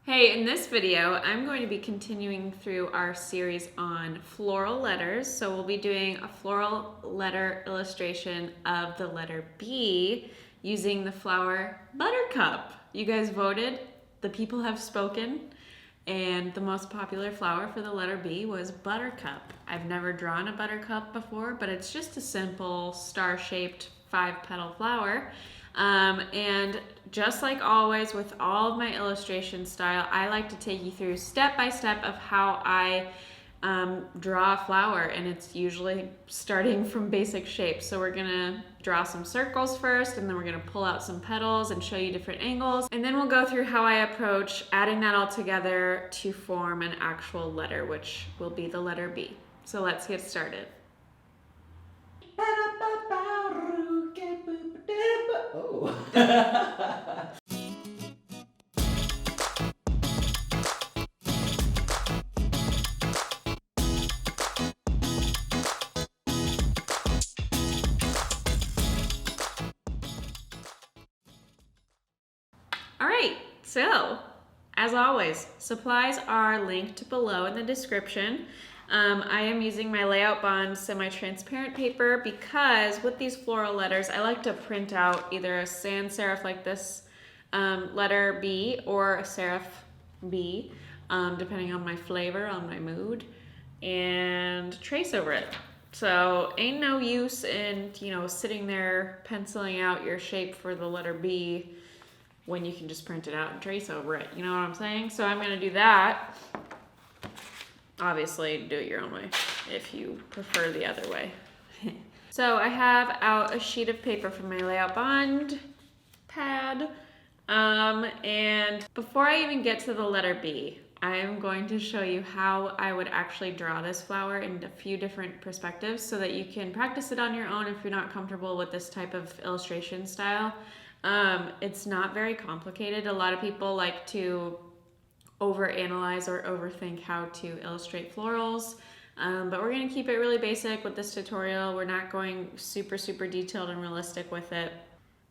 Hey, in this video, I'm going to be continuing through our series on floral letters. So we'll be doing a floral letter illustration of the letter B using the flower Buttercup. You guys voted, the people have spoken, and the most popular flower for the letter B was Buttercup. I've never drawn a buttercup before, but it's just a simple star-shaped 5-petal flower. And just like always with all of my illustration style, I like to take you through step by step of how I draw a flower, and it's usually starting from basic shapes. So we're gonna draw some circles first, and then we're gonna pull out some petals and show you different angles, and then we'll go through how I approach adding that all together to form an actual letter, which will be the letter B. So let's get started. Oh. All right, so as always, supplies are linked below in the description. I am using my Layout Bond semi-transparent paper because with these floral letters, I like to print out either a sans serif like this letter B or a serif B, depending on my flavor, on my mood, and trace over it. So ain't no use in, sitting there penciling out your shape for the letter B when you can just print it out and trace over it. You know what I'm saying? So I'm gonna do that. Obviously, do it your own way if you prefer the other way. So I have out a sheet of paper from my Layout Bond pad. And before I even get to the letter B, I am going to show you how I would actually draw this flower in a few different perspectives so that you can practice it on your own if you're not comfortable with this type of illustration style. It's not very complicated. A lot of people like to overanalyze or overthink how to illustrate florals, but we're going to keep it really basic with this tutorial. We're not going super detailed and realistic with it,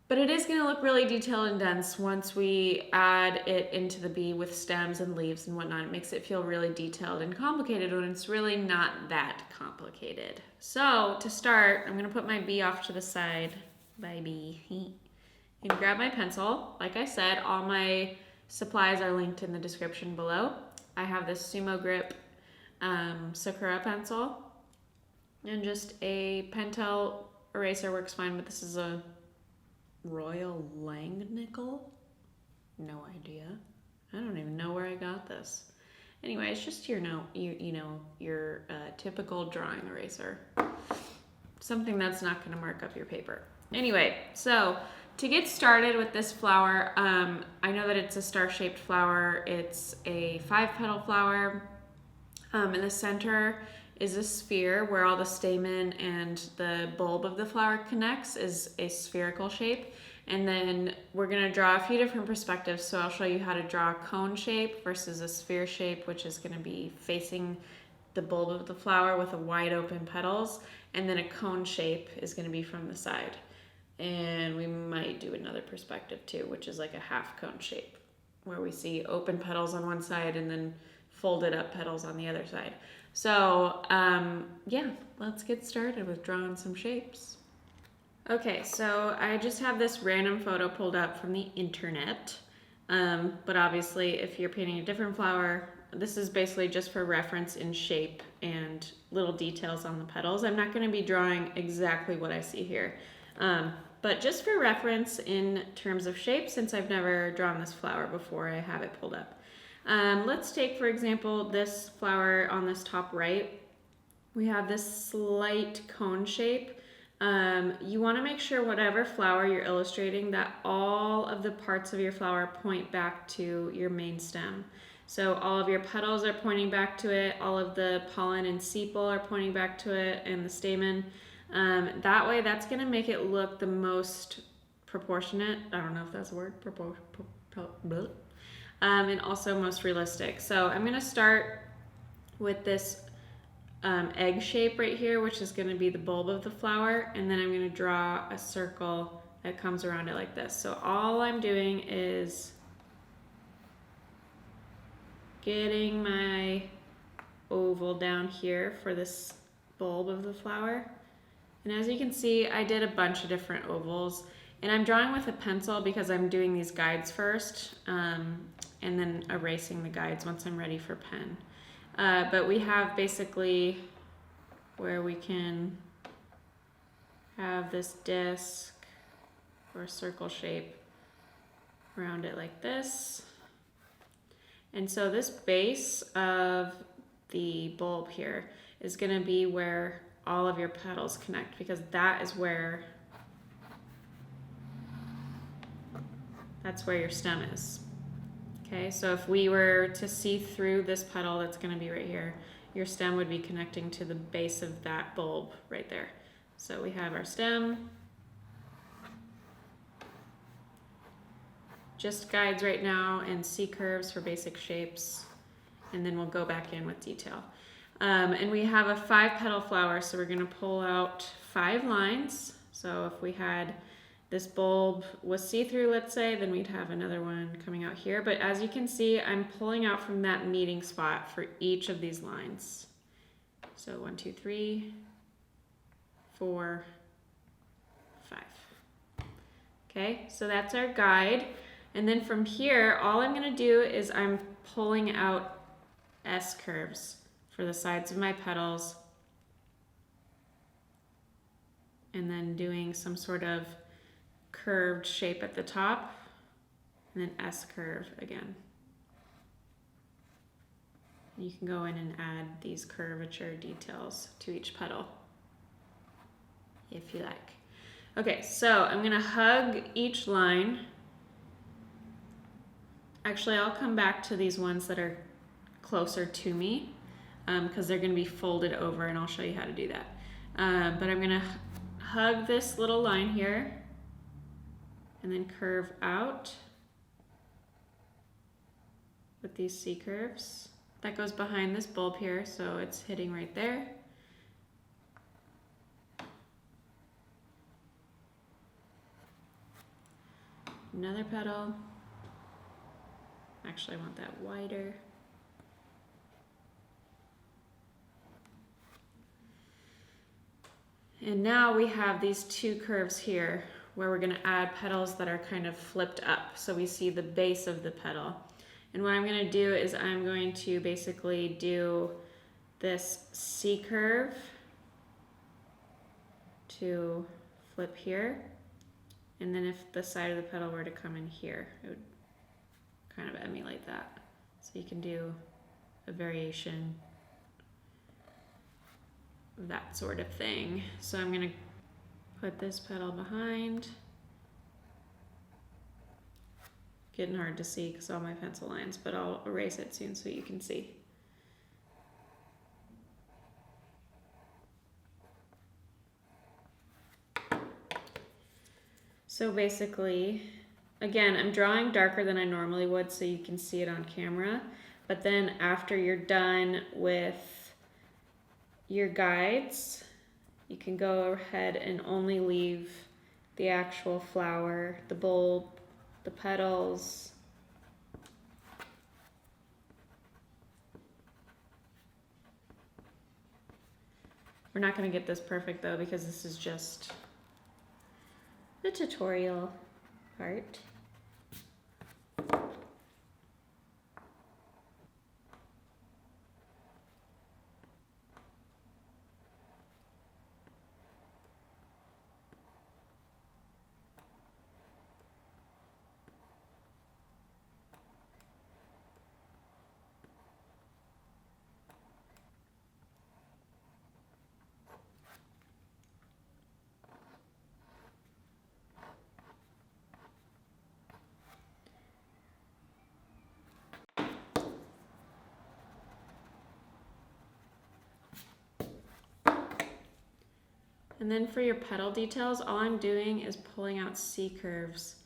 but it is going to look really detailed and dense once we add it into the B with stems and leaves and whatnot. It makes it feel really detailed and complicated when it's really not that complicated. So to start, I'm going to put my B off to the side. Bye B. And grab my pencil. Like I said, all my supplies are linked in the description below. I have this Sumo Grip Sakura pencil, and just a Pentel eraser works fine, but this is a Royal Langnickel? No idea. I don't even know where I got this. Anyway, it's just your typical drawing eraser. Something that's not going to mark up your paper. Anyway, so to get started with this flower, I know that it's a star-shaped flower. It's a 5-petal flower. In the center is a sphere where all the stamen and the bulb of the flower connects, is a spherical shape. And then we're going to draw a few different perspectives. So I'll show you how to draw a cone shape versus a sphere shape, which is going to be facing the bulb of the flower with a wide open petals. And then a cone shape is going to be from the side. And we might do another perspective too, which is like a half cone shape, where we see open petals on one side and then folded up petals on the other side. So yeah, let's get started with drawing some shapes. Okay, so I just have this random photo pulled up from the internet, but obviously if you're painting a different flower, this is basically just for reference in shape and little details on the petals. I'm not going to be drawing exactly what I see here. But just for reference in terms of shape, since I've never drawn this flower before, I have it pulled up. Let's take, for example, this flower on this top right. We have this slight cone shape. You want to make sure whatever flower you're illustrating that all of the parts of your flower point back to your main stem. So all of your petals are pointing back to it, all of the pollen and sepal are pointing back to it, and the stamen. That way, that's going to make it look the most proportionate. I don't know if that's a word. And also most realistic. So I'm going to start with this egg shape right here, which is going to be the bulb of the flower. And then I'm going to draw a circle that comes around it like this. So all I'm doing is getting my oval down here for this bulb of the flower. And as you can see, I did a bunch of different ovals, and I'm drawing with a pencil because I'm doing these guides first, and then erasing the guides once I'm ready for pen. But we have basically where we can have this disc or circle shape around it like this. And so this base of the bulb here is going to be where all of your petals connect, because that's where your stem is. Okay, so if we were to see through this petal that's going to be right here, your stem would be connecting to the base of that bulb right there. So we have our stem. Just guides right now and C curves for basic shapes, and then we'll go back in with detail. And we have a 5-petal flower, so we're going to pull out 5 lines. So if we had this bulb was see-through, let's say, then we'd have another one coming out here. But as you can see, I'm pulling out from that meeting spot for each of these lines. So 1, 2, 3, 4, 5. Okay, so that's our guide. And then from here, all I'm going to do is I'm pulling out S curves for the sides of my petals, and then doing some sort of curved shape at the top, and then S curve again. You can go in and add these curvature details to each petal if you like. Okay, so I'm going to hug each line. Actually, I'll come back to these ones that are closer to me, because they're going to be folded over, and I'll show you how to do that. But I'm going to hug this little line here and then curve out with these C curves. That goes behind this bulb here, so it's hitting right there. Another petal. Actually, I want that wider. And now we have these 2 curves here where we're going to add petals that are kind of flipped up, so we see the base of the petal. And what I'm going to do is I'm going to basically do this C curve to flip here, and then if the side of the petal were to come in here, it would kind of emulate that. So you can do a variation of that sort of thing. So I'm going to put this petal behind. Getting hard to see because all my pencil lines, but I'll erase it soon so you can see. So basically, again, I'm drawing darker than I normally would so you can see it on camera, but then after you're done with your guides, you can go ahead and only leave the actual flower, the bulb, the petals. We're not going to get this perfect though, because this is just the tutorial part. And then for your petal details, all I'm doing is pulling out C curves.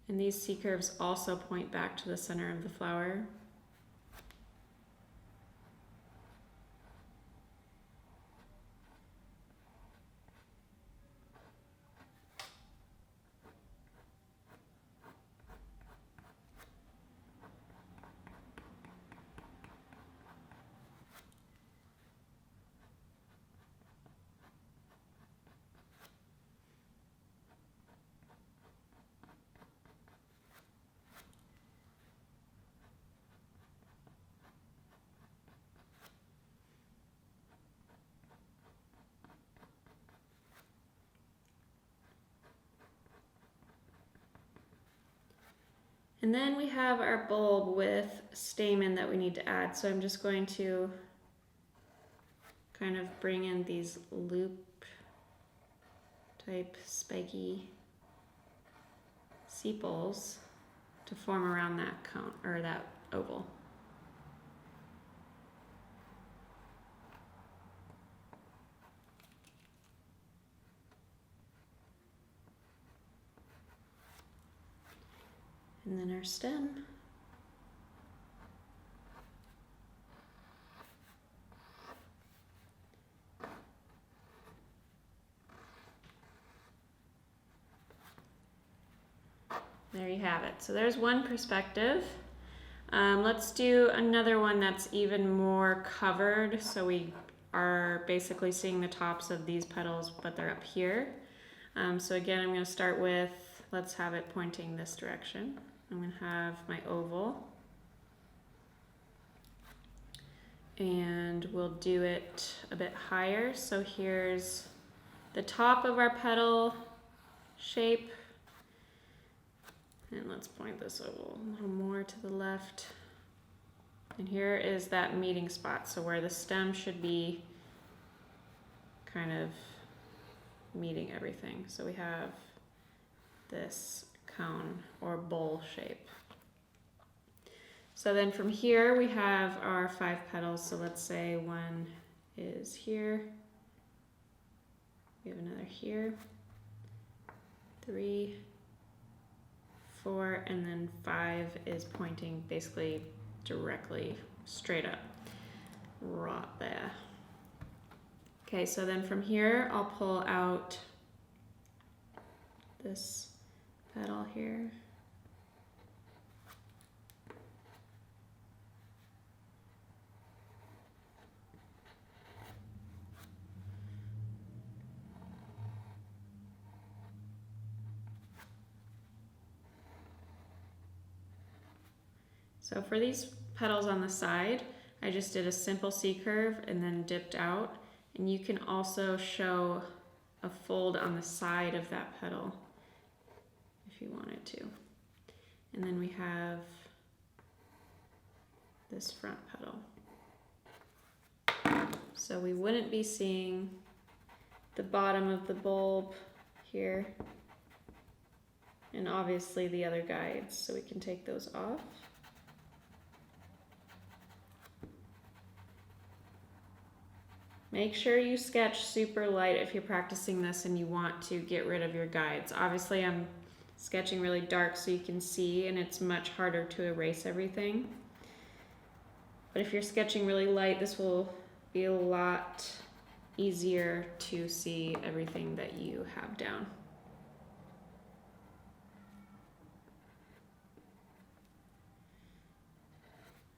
And these C curves also point back to the center of the flower. And then we have our bulb with stamen that we need to add. So I'm just going to kind of bring in these loop type spiky sepals to form around that cone or that oval. And then our stem. There you have it. So there's one perspective. Let's do another one that's even more covered. So we are basically seeing the tops of these petals, but they're up here. So again, I'm going to start with, let's have it pointing this direction. I'm going to have my oval. And we'll do it a bit higher. So here's the top of our petal shape. And let's point this oval a little more to the left. And here is that meeting spot. So where the stem should be kind of meeting everything. So we have this cone or bowl shape. So then from here we have our 5 petals. So let's say one is here. We have another here. 3, 4, and then 5 is pointing basically directly straight up. Right there. Okay, so then from here I'll pull out this petal here. So for these petals on the side, I just did a simple C-curve and then dipped out. And you can also show a fold on the side of that petal if you wanted to. And then we have this front petal. So we wouldn't be seeing the bottom of the bulb here. And obviously the other guides, so we can take those off. Make sure you sketch super light if you're practicing this and you want to get rid of your guides. Obviously I'm sketching really dark so you can see, and it's much harder to erase everything. But if you're sketching really light, this will be a lot easier to see everything that you have down.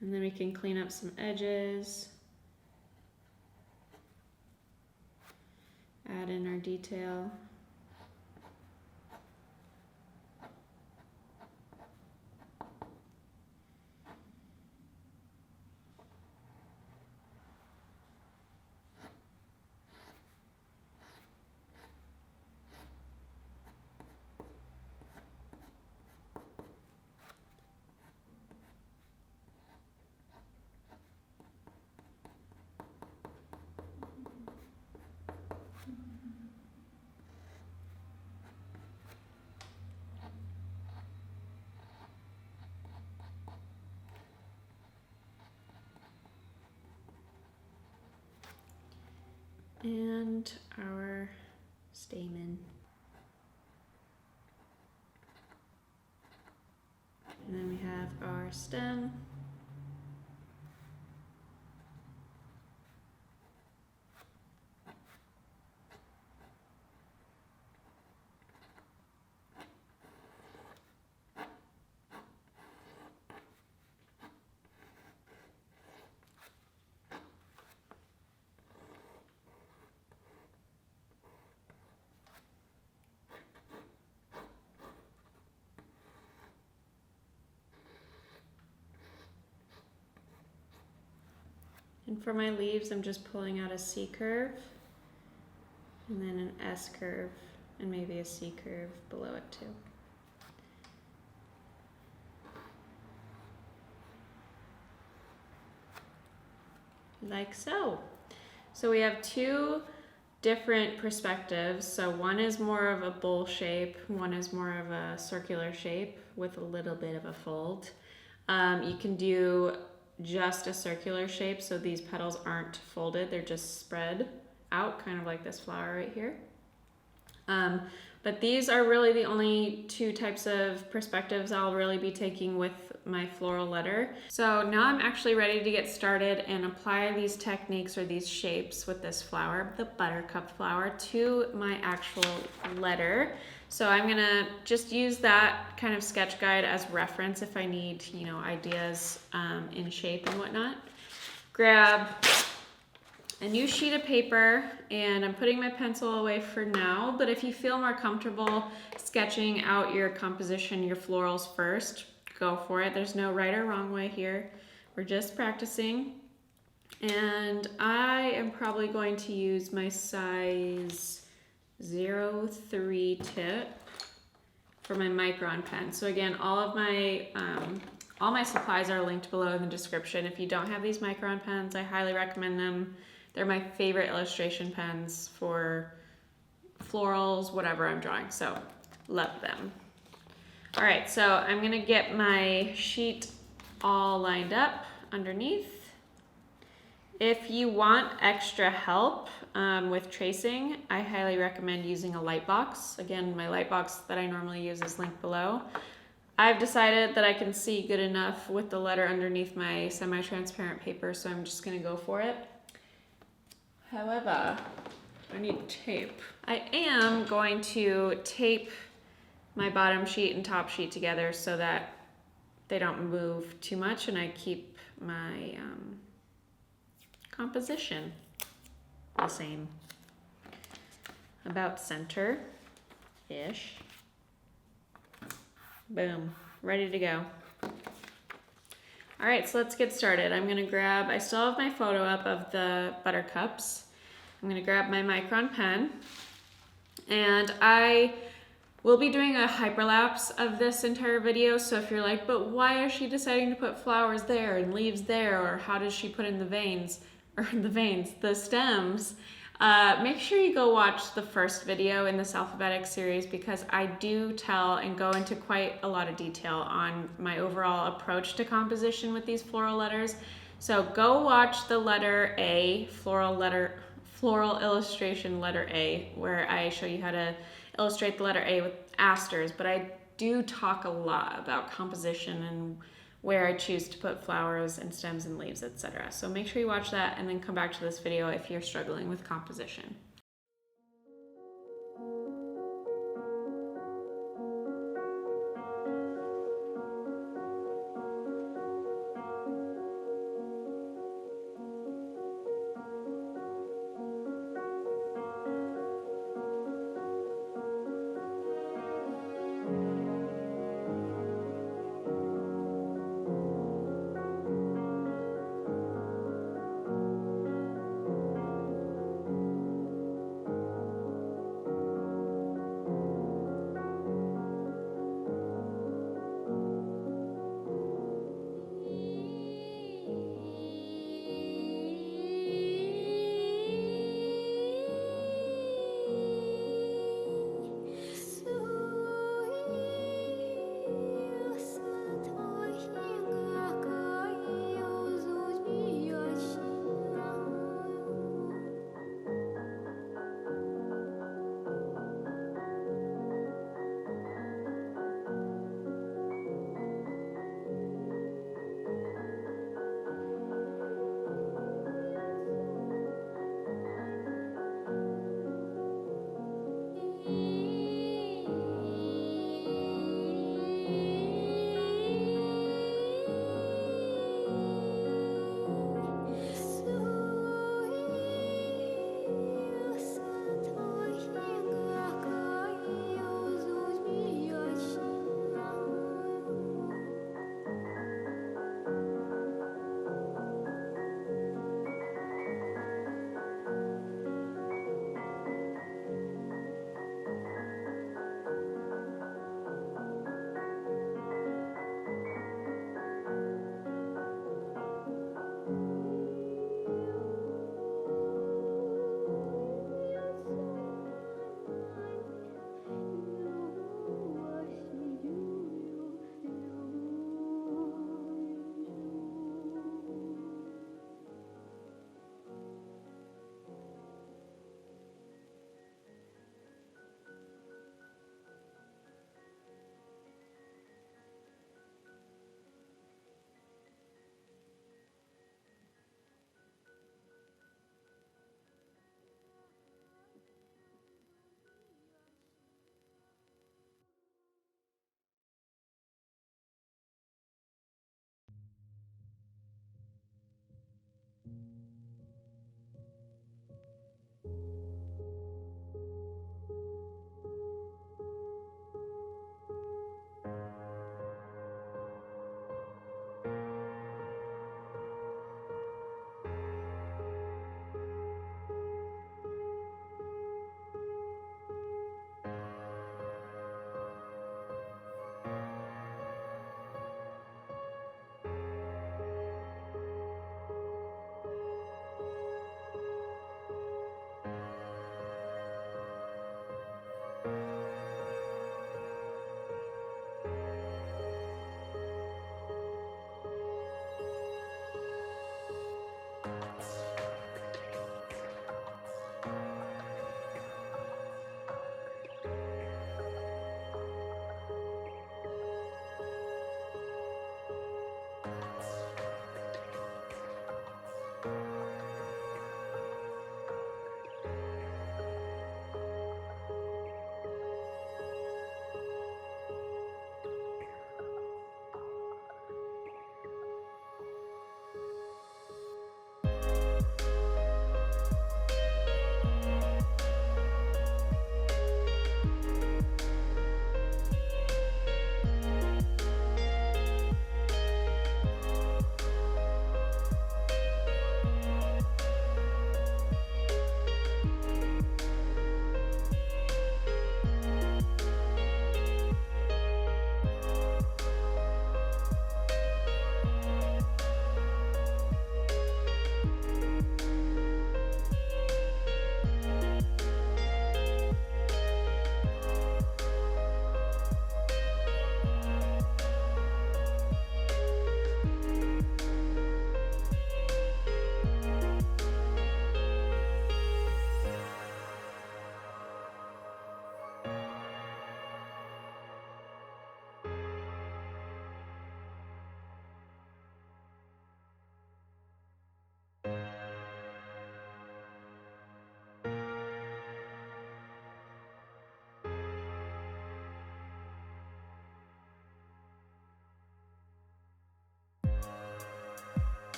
And then we can clean up some edges. Add in our detail. And our stamen. And then we have our stem. And for my leaves, I'm just pulling out a C curve and then an S curve and maybe a C curve below it too. like so. So we have two different perspectives. So one is more of a bowl shape, one is more of a circular shape with a little bit of a fold. You can do just a circular shape, so these petals aren't folded, they're just spread out, kind of like this flower right here. But these are really the only two types of perspectives I'll really be taking with my floral letter. So now I'm actually ready to get started and apply these techniques or these shapes with this flower, the Buttercup flower, to my actual letter. So I'm gonna just use that kind of sketch guide as reference if I need, you know, ideas in shape and whatnot. Grab a new sheet of paper, and I'm putting my pencil away for now, but if you feel more comfortable sketching out your composition, your florals first, go for it. There's no right or wrong way here. We're just practicing. And I am probably going to use my size 03 tip for my micron pen. So again, all my supplies are linked below in the description. If you don't have these micron pens, I highly recommend them. They're my favorite illustration pens for florals, whatever I'm drawing, so love them. All right, so I'm gonna get my sheet all lined up underneath. If you want extra help with tracing, I highly recommend using a light box. Again, my light box that I normally use is linked below. I've decided that I can see good enough with the letter underneath my semi-transparent paper, so I'm just gonna go for it. However, I need tape. I am going to tape my bottom sheet and top sheet together so that they don't move too much and I keep my composition the same. About center-ish. Boom, ready to go. All right, so let's get started. I'm gonna grab, I still have my photo up of the Buttercups. I'm gonna grab my micron pen, and I will be doing a hyperlapse of this entire video, so if you're like, but why is she deciding to put flowers there and leaves there, or how does she put in the stems? Make sure you go watch the first video in this alphabetic series because I do tell and go into quite a lot of detail on my overall approach to composition with these floral letters. So go watch the letter A, floral illustration letter A, where I show you how to illustrate the letter A with asters, but I do talk a lot about composition and where I choose to put flowers and stems and leaves, etc. So make sure you watch that and then come back to this video if you're struggling with composition.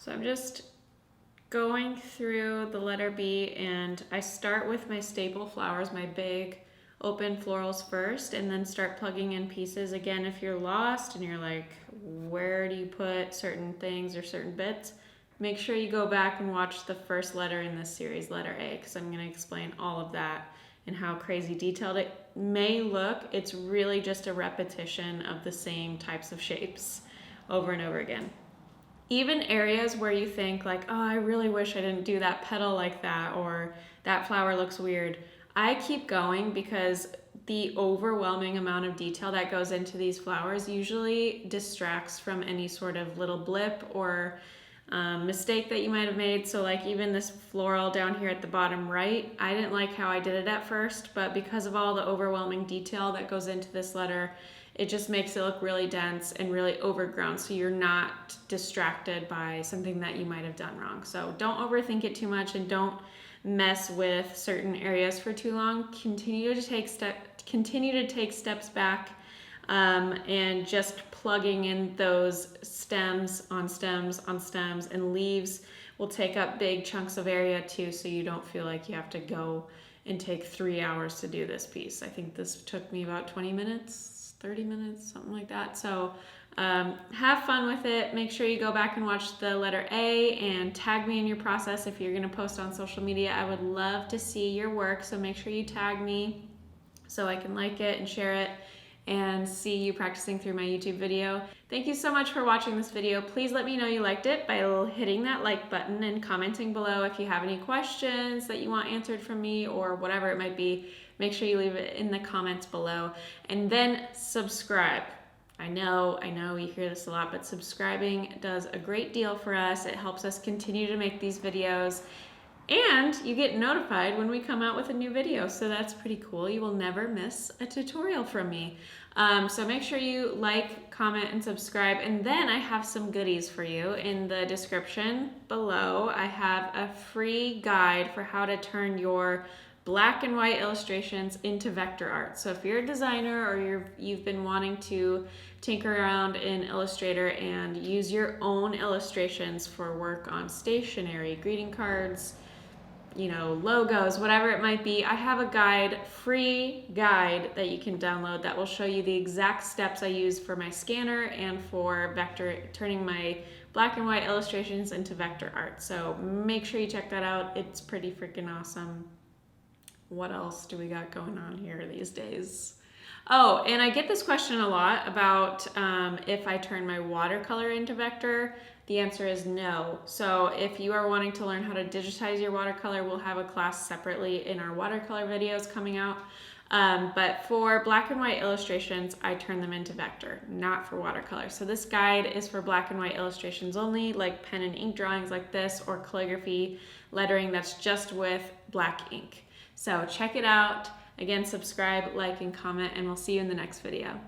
So I'm just going through the letter B, and I start with my staple flowers, my big open florals first, and then start plugging in pieces. Again, if you're lost and you're like, where do you put certain things or certain bits, make sure you go back and watch the first letter in this series, letter A, because I'm going to explain all of that and how crazy detailed it may look. It's really just a repetition of the same types of shapes over and over again. Even areas where you think like, oh, I really wish I didn't do that petal like that, or that flower looks weird, I keep going because the overwhelming amount of detail that goes into these flowers usually distracts from any sort of little blip or mistake that you might have made. So like even this floral down here at the bottom right, I didn't like how I did it at first, but because of all the overwhelming detail that goes into this letter, it just makes it look really dense and really overgrown, so you're not distracted by something that you might have done wrong. So don't overthink it too much, and don't mess with certain areas for too long. Continue to take steps back, and just plugging in those stems on stems on stems, and leaves will take up big chunks of area too, so you don't feel like you have to go and take 3 hours to do this piece. I think this took me about 20 minutes, 30 minutes, something like that. So have fun with it. Make sure you go back and watch the letter A and tag me in your process if you're going to post on social media. I would love to see your work, so make sure you tag me so I can like it and share it and see you practicing through my YouTube video. Thank you so much for watching this video. Please let me know you liked it by hitting that like button and commenting below if you have any questions that you want answered from me or whatever it might be. Make sure you leave it in the comments below, and then subscribe. I know you hear this a lot, but subscribing does a great deal for us. It helps us continue to make these videos, and you get notified when we come out with a new video, so that's pretty cool. You will never miss a tutorial from me. So make sure you like, comment, and subscribe, and then I have some goodies for you. In the description below, I have a free guide for how to turn your black and white illustrations into vector art. So if you're a designer or you've been wanting to tinker around in Illustrator and use your own illustrations for work on stationery, greeting cards, logos, whatever it might be, I have a free guide that you can download that will show you the exact steps I use for my scanner and for turning my black and white illustrations into vector art. So make sure you check that out. It's pretty freaking awesome. What else do we got going on here these days? Oh, and I get this question a lot about if I turn my watercolor into vector. The answer is no. So if you are wanting to learn how to digitize your watercolor, we'll have a class separately in our watercolor videos coming out. But for black and white illustrations, I turn them into vector, not for watercolor. So this guide is for black and white illustrations only, like pen and ink drawings like this, or calligraphy lettering that's just with black ink. So check it out. Again, subscribe, like, and comment, and we'll see you in the next video.